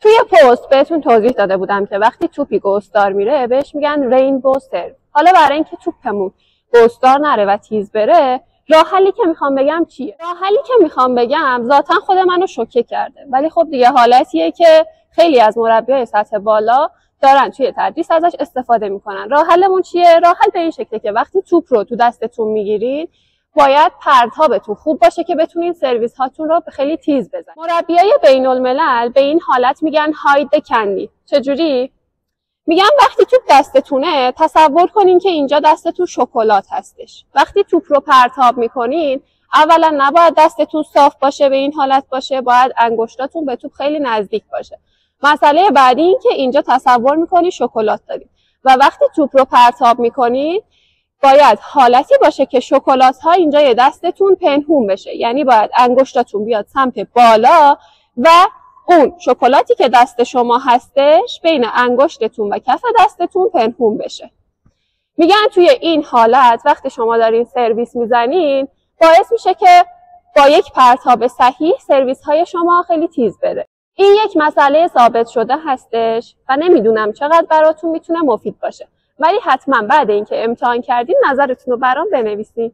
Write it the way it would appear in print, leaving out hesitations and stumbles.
توی پست بهتون توضیح داده بودم که وقتی توپی گوستار میره بهش میگن رینبو سرو. حالا برای اینکه توپمون گوستار نره و تیز بره، راه حلی که میخوام بگم چیه؟ راه حلی که میخوام بگم ذاتاً خود منو شوکه کرده، ولی خب دیگه حالتیه که خیلی از مربیای سطح بالا دارن توی تدریس ازش استفاده میکنن. راه حلمون چیه؟ راه حل به این شکله که وقتی توپ رو تو دستتون میگیرید باید پرتابتون خوب باشه که بتونین سرویس هاتون رو خیلی تیز بزنید. مربیای بین الملل به این حالت میگن هاید کندی. چجوری؟ میگن وقتی توپ دستتونه تصور کنین که اینجا دستتون شکلات هستش. وقتی توپ رو پرتاب میکنین اولا نباید دستتون صاف باشه، به این حالت باشه، باید انگشتاتون به توپ خیلی نزدیک باشه. مسئله بعدی این که اینجا تصور میکنی شکلات دارید و وقتی توپ رو پرتاب میکنید باید حالتی باشه که شکلات ها اینجا دستتون پنهون بشه، یعنی باید انگشتاتون بیاد سمت بالا و اون شکلاتی که دست شما هستش بین انگشتتون و کف دستتون پنهون بشه. میگن توی این حالت وقتی شما دارین سرویس میزنین باعث میشه که با یک پرتاب صحیح سرویس های شما خیلی تیز بره. این یک مسئله ثابت شده هستش و نمیدونم چقدر براتون میتونه مفید باشه، ولی حتما بعد اینکه امتحان کردین نظرتون رو برام بنویسین.